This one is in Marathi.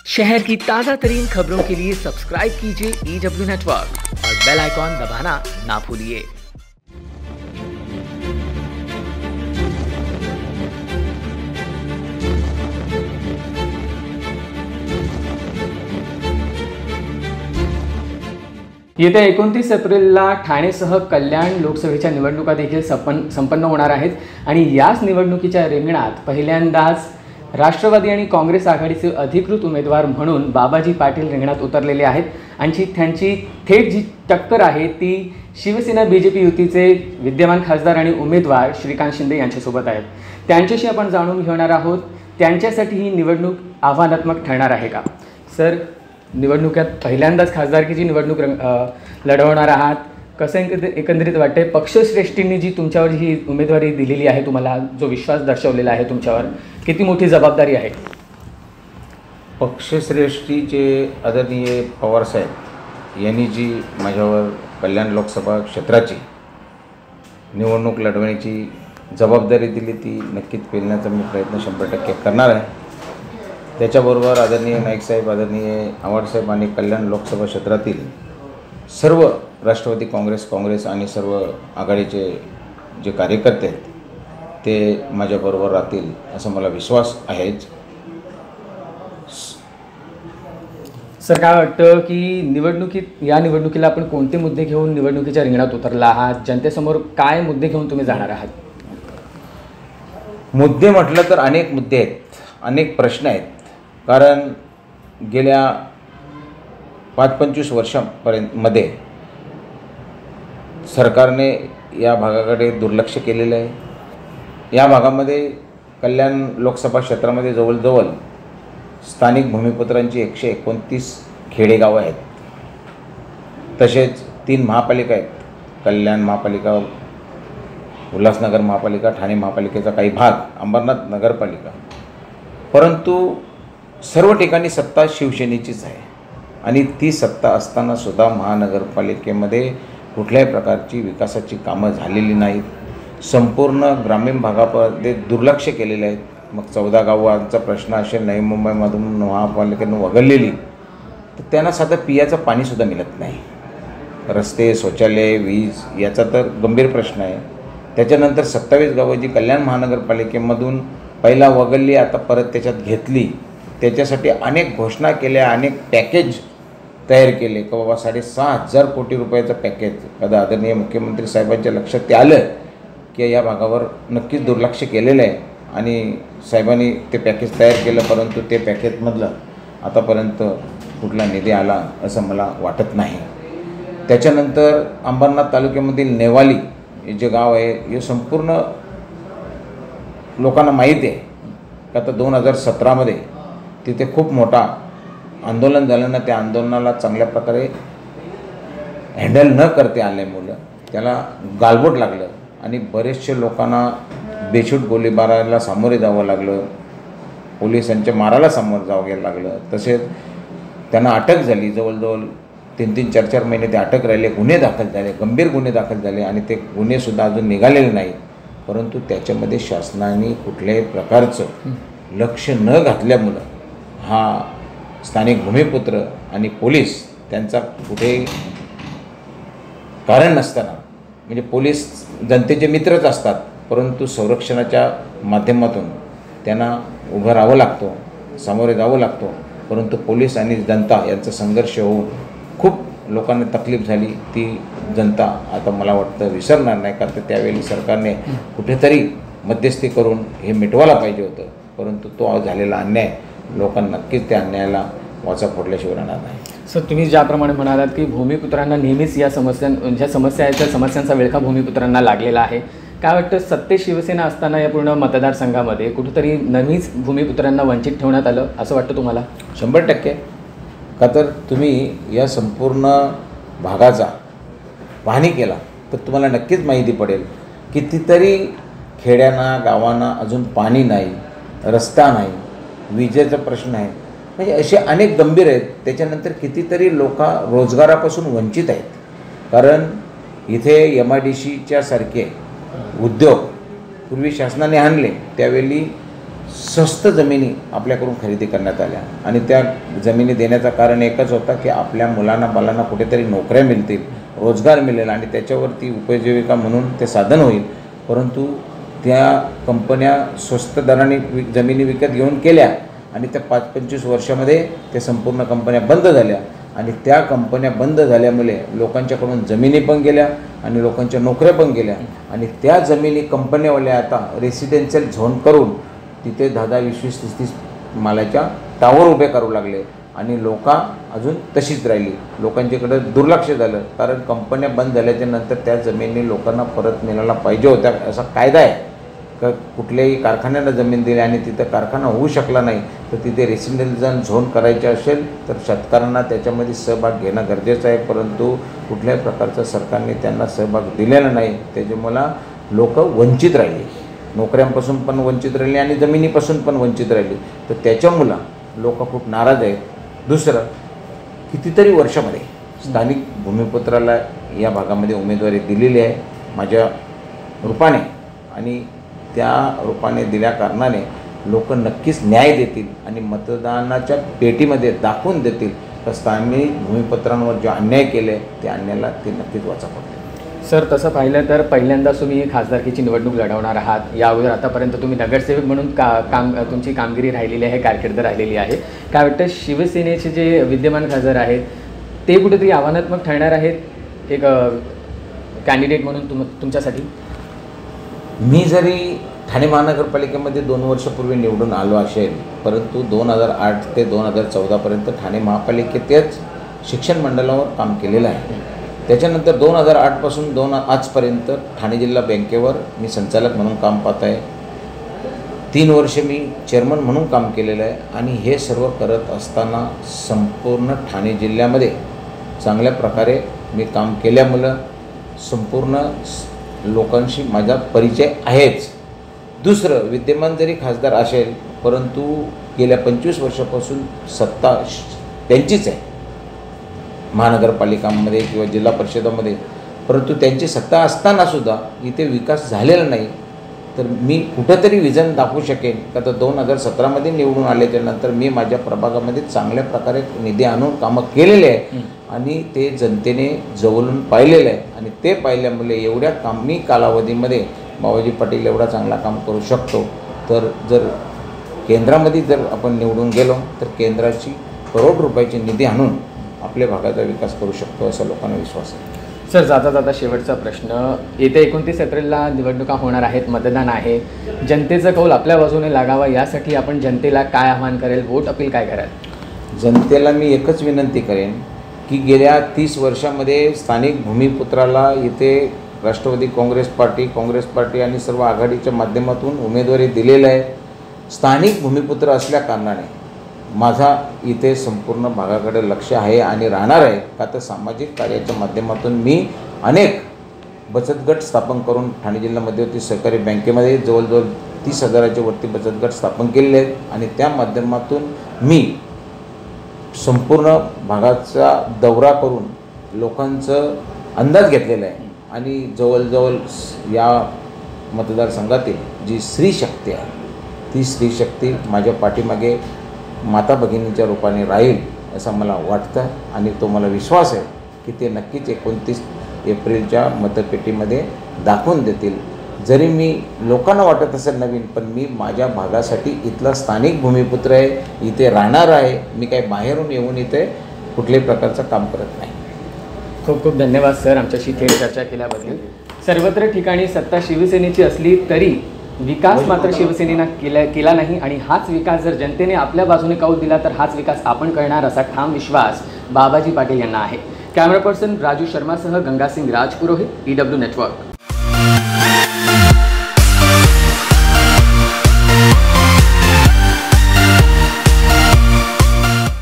शहर की ताज़ा तरीन खबरों के लिए सब्सक्राइब कीजिए EW नेटवर्क और बेल आइकॉन दबाना ना भूलिए। येत्या 29 एप्रिलला ठाणेसह कल्याण लोकसभेच्या निवडणुका देखील संपन्न होणार आहेत आणि याच निवडणुकीच्या रिंगणात पहिल्यांदाच राष्ट्रवादी आणि काँग्रेस आघाडीचे अधिकृत उमेदवार म्हणून बाबाजी पाटील रिंगणात उतरलेले आहेत आणि त्यांची थेट जी टक्कर आहे ती शिवसेना BJP युतीचे विद्यमान खासदार आणि उमेदवार श्रीकांत शिंदे यांच्यासोबत आहेत। त्यांच्याशी आपण जाणून घेणार आहोत त्यांच्यासाठी ही निवडणूक आव्हानात्मक ठरणार आहे का। सर, निवडणुकीत पहिल्यांदाच खासदारकीची निवडणूक लढवणार आहात, कसं एकंदरीत वाटते? पक्षश्रेष्ठींनी जी तुमच्यावर ही उमेदवारी दिलेली आहे, तुम्हाला जो विश्वास दर्शवलेला आहे तुमच्यावर, किती मोठी जबाबदारी आहे? पक्षश्रेष्ठीचे आदरणीय पवारसाहेब यांनी जी माझ्यावर कल्याण लोकसभा क्षेत्राची निवडणूक लढवण्याची जबाबदारी दिली ती नक्कीच पेलण्याचा मी प्रयत्न 100% करणार आहे। त्याच्याबरोबर आदरणीय नाईकसाहेब, आदरणीय आव्हाडसाहेब आणि कल्याण लोकसभा क्षेत्रातील सर्व राष्ट्रवादी काँग्रेस आणि सर्व आघाडीचे जे कार्यकर्ते आहेत ते माझ्याबरोबर राहतील असं मला विश्वास आहेच। सर, काय वाटतं की या निवडणुकीला आपण कोणते मुद्दे घेऊन निवडणुकीच्या रिंगणात उतरला आहात? जनतेसमोर काय मुद्दे घेऊन तुम्ही जाणार आहात? मुद्दे म्हटलं तर अनेक मुद्दे आहेत, अनेक प्रश्न आहेत। कारण गेल्या 5-25 वर्षांमध्ये सरकारने या भागाकडे दुर्लक्ष केलेलं आहे। या भागामध्ये कल्याण लोकसभा क्षेत्रामध्ये जवळजवळ स्थानिक भूमिपुत्रांची 129 खेडेगावं आहेत। तसेच 3 महापालिका आहेत, कल्याण महापालिका, उल्हासनगर महापालिका, ठाणे महापालिकेचा काही भाग, अंबरनाथ नगरपालिका। परंतु सर्व ठिकाणी सत्ता शिवसेनेचीच आहे आणि ती सत्ता असतानासुद्धा महानगरपालिकेमध्ये कुठल्याही प्रकारची विकासाची कामं झालेली नाहीत। संपूर्ण ग्रामीण भागामध्ये दुर्लक्ष केलेले आहेत। मग 14 गावांचा प्रश्न असेल नवी मुंबईमधून महापालिकेनं वगळलेली, तर त्यांना साधं पियाचं पाणीसुद्धा मिळत नाही। रस्ते, शौचालय, वीज याचा तर गंभीर प्रश्न आहे। त्याच्यानंतर 27 गावं जी कल्याण महानगरपालिकेमधून पहिला वगळली, आता परत त्याच्यात घेतली, त्याच्यासाठी अनेक घोषणा केल्या, अनेक पॅकेज तयार केले की बाबा 6,500 कोटी रुपयाचं पॅकेज। कदा आदरणीय मुख्यमंत्री साहेबांच्या लक्षात ते आलं की या भागावर नक्कीच दुर्लक्ष केलेलं आहे आणि साहेबांनी ते पॅकेज तयार केलं, परंतु ते पॅकेजमधलं आतापर्यंत कुठला निधी आला असं मला वाटत नाही। त्याच्यानंतर अंबरनाथ तालुक्यामधील नेवाली हे जे गाव आहे हे संपूर्ण लोकांना माहीत आहे की आता 2017मध्ये तिथे खूप मोठा आंदोलन झालं ना, त्या आंदोलनाला चांगल्या प्रकारे हँडल न करता आल्यामुळं त्याला गालबोट लागलं आणि बरेचसे लोकांना बेछूट गोळीबाराला सामोरे जावं लागलं, पोलिसांच्या माराला सामोरं जावं लागलं। तसेच त्यांना अटक झाली, जवळजवळ 3-3, 4-4 महिने ते अटक राहिले, गुन्हे दाखल झाले, गंभीर गुन्हे दाखल झाले आणि ते गुन्हेसुद्धा अजून निघालेले नाहीत। परंतु त्याच्यामध्ये शासनाने कुठल्याही प्रकारचं लक्ष न घातल्यामुळं हा स्थानिक भूमिपुत्र आणि पोलीस त्यांचा कुठेही कारण नसताना, म्हणजे पोलीस जनतेचे मित्रच असतात, परंतु संरक्षणाच्या माध्यमातून त्यांना उभं राहावं लागतो, सामोरे जावं लागतो। परंतु पोलीस आणि जनता यांचा संघर्ष होऊन खूप लोकांना तकलीफ झाली। ती जनता आता मला वाटतं विसरणार नाही, कारण त्यावेळी सरकारने कुठेतरी मध्यस्थी करून हे मिटवायला पाहिजे होतं, परंतु तो झालेला अन्याय लोकांना नक्कीच त्या अन्यायाला वाचा फोडल्याशिवाय राहणार नाही। सर, तुम्ही ज्याप्रमाणे म्हणालात की भूमिपुत्रांना नेहमीच ज्या समस्या आहेत त्या समस्यांचा विळखा भूमिपुत्रांना लागलेला आहे, काय वाटतं सत्तेत शिवसेना असताना या पूर्ण मतदारसंघामध्ये कुठेतरी नेहमीच भूमिपुत्रांना वंचित ठेवण्यात आलं असं वाटतं तुम्हाला? 100%। का तर तुम्ही या संपूर्ण भागाचा पाहणी केला तर तुम्हाला नक्कीच माहिती पडेल कितीतरी खेड्यांना, गावांना अजून पाणी नाही, रस्ता नाही, विजेचा प्रश्न आहे, म्हणजे असे अनेक गंभीर आहेत। त्याच्यानंतर कितीतरी लोक रोजगारापासून वंचित आहेत, कारण इथे MIDCच्या सारखे उद्योग पूर्वी शासनाने आणले, त्यावेळी स्वस्त जमिनी आपल्याकडून खरेदी करण्यात आल्या आणि त्या जमिनी देण्याचं कारण एकच होता की आपल्या मुलांना बालांना कुठेतरी नोकऱ्या मिळतील, रोजगार मिळेल आणि त्याच्यावरती उपजीविका म्हणून ते साधन होईल. परंतु त्या कंपन्या स्वस्त दराने जमिनी विकत घेऊन केल्या आणि त्या 5-25 वर्षामध्ये त्या संपूर्ण कंपन्या बंद झाल्या आणि त्या कंपन्या बंद झाल्यामुळे लोकांच्याकडून जमिनी पण गेल्या आणि लोकांच्या नोकऱ्या पण गेल्या आणि त्या जमिनी कंपन्यावाल्या आता रेसिडेन्शियल झोन करून तिथे 10-10, 20-20, 30 मालाच्या टावर उभे करू लागले आणि लोक अजून तशीच राहिली. लोकांच्याकडे दुर्लक्ष झालं कारण कंपन्या बंद झाल्याच्या नंतर त्या जमिनी लोकांना परत मिळायला पाहिजे होत्या असा कायदा आहे का कुठल्याही कारखान्याला जमीन दिली आणि तिथं कारखाना होऊ शकला नाही तर तिथे रेसिडेन्शियल झोन करायचे असेल तर शेतकऱ्यांना त्याच्यामध्ये सहभाग घेणं गरजेचं आहे. परंतु कुठल्याही प्रकारचं सरकारने त्यांना सहभाग दिलेला नाही. त्याच्यामुळं लोक वंचित राहिली, नोकऱ्यांपासून पण वंचित राहिली आणि जमिनीपासून पण वंचित राहिली. तर त्याच्यामुळं लोक खूप नाराज आहेत. दुसरं, कितीतरी वर्षामध्ये स्थानिक भूमिपुत्राला या भागामध्ये उमेदवारी दिलेली आहे माझ्या रूपाने आणि त्या रूपाने दिल्या कारणाने लोक नक्कीच न्याय देतील आणि मतदानाच्या पेटीमध्ये दाखवून देतील तर स्थानिक भूमिपत्रांवर जो अन्याय केले ते अन्यायाला ते नक्कीच वाचा पडतील. सर, तसं पाहिलं तर पहिल्यांदाच तुम्ही खासदारकीची निवडणूक लढवणार आहात. या अगोदर आतापर्यंत तुम्ही नगरसेवक म्हणून तुमची कामगिरी राहिलेली आहे, कारकीर्द राहिलेली आहे. काय वाटतं शिवसेनेचे जे विद्यमान खासदार आहेत ते कुठेतरी आव्हानात्मक ठरणार आहेत एक कॅन्डिडेट म्हणून तुमच्यासाठी? मी जरी ठाणे महानगरपालिकेमध्ये 2 वर्षापूर्वी निवडून आलो असेल परंतु 2008 ते 2014पर्यंत ठाणे महापालिकेतच शिक्षण मंडळावर काम केलेलं आहे. त्याच्यानंतर 2008 पासून आजपर्यंत ठाणे जिल्हा बँकेवर मी संचालक म्हणून काम पाहत आहे. 3 वर्षे मी चेअरमन म्हणून काम केलेलं आहे आणि हे सर्व करत असताना संपूर्ण ठाणे जिल्ह्यामध्ये चांगल्या प्रकारे मी काम केल्यामुळं संपूर्ण लोकांशी माझा परिचय आहेच. दुसरं, विद्यमान जरी खासदार असेल परंतु गेल्या 25 वर्षापासून सत्ता त्यांचीच आहे महानगरपालिकांमध्ये किंवा जिल्हा परिषदामध्ये. परंतु त्यांची सत्ता असतानासुद्धा इथे विकास झालेला नाही. तर मी कुठंतरी विजन दाखवू शकेन का तर 2017मध्ये निवडून आल्याच्यानंतर मी माझ्या प्रभागामध्ये चांगल्या प्रकारे निधी आणून कामं केलेले आहे आणि ते जनतेने जवळून पाहिलेलं आहे आणि ते पाहिल्यामुळे एवढ्या कमी कालावधीमध्ये बाबाजी पाटील एवढा चांगला काम करू शकतो. तर जर केंद्रामध्ये जर आपण निवडून गेलो तर केंद्राची करोड रुपयाची निधी आणून आपल्या भागाचा विकास करू शकतो असा लोकांना विश्वास आहे. सर, जाता जाता शेवटचा प्रश्न, येत्या 29 एप्रिलला निवडणुका होणार आहेत, मतदान आहे. जनतेचा कौल आपल्या बाजूने लागावा यासाठी आपण जनतेला काय आवाहन करेल, वोट अपील काय कराल? जनतेला मी एकच विनंती करेन की गेल्या 30 वर्षामध्ये स्थानिक भूमिपुत्राला इथे राष्ट्रवादी काँग्रेस पार्टी आणि सर्व आघाडीच्या माध्यमातून उमेदवारी दिलेलं आहे. स्थानिक भूमिपुत्र असल्या कारणाने माझा इथे संपूर्ण भागाकडे लक्ष आहे आणि राहणार आहे का तर सामाजिक कार्याच्या माध्यमातून मी अनेक बचत गट स्थापन करून ठाणे जिल्हा मध्यवर्ती सहकारी बँकेमध्ये जवळजवळ 30,000च्या वरती बचत गट स्थापन केलेले आहेत आणि त्या माध्यमातून मी संपूर्ण भागाचा दौरा करून लोकांचं अंदाज घेतलेला आहे आणि जवळजवळ या मतदारसंघातील जी स्त्री शक्ती आहे ती स्त्री शक्ती माझ्या पाठीमागे माता भगिनीच्या रूपाने राहील असं मला वाटतं आणि तो मला विश्वास आहे की ते नक्कीच 29 एप्रिलच्या मतपेटीमध्ये दाखवून देतील. जरी मी लोकांना वाटत असेल नवीन पण मी माझ्या भागासाठी इथला स्थानिक भूमिपुत्र आहे, इथे राहणार आहे. मी काही बाहेरून येऊन इथे कुठल्याही प्रकारचं काम करत नाही. खूप खूप धन्यवाद सर आमच्याशी थेट चर्चा केल्याबद्दल. सर्वत्र ठिकाणी सत्ता शिवसेनेची असली तरी विकास मात्र शिवसेनेनं केला नाही आणि हाच विकास जर जनतेने आपल्या बाजूने कौल दिला तर हाच विकास आपण करणार असा ठाम विश्वास बाबाजी पाटील यांना आहे. कॅमेरा पर्सन राजू शर्मासह गंगासिंग राजपुरोहित, EW नेटवर्क.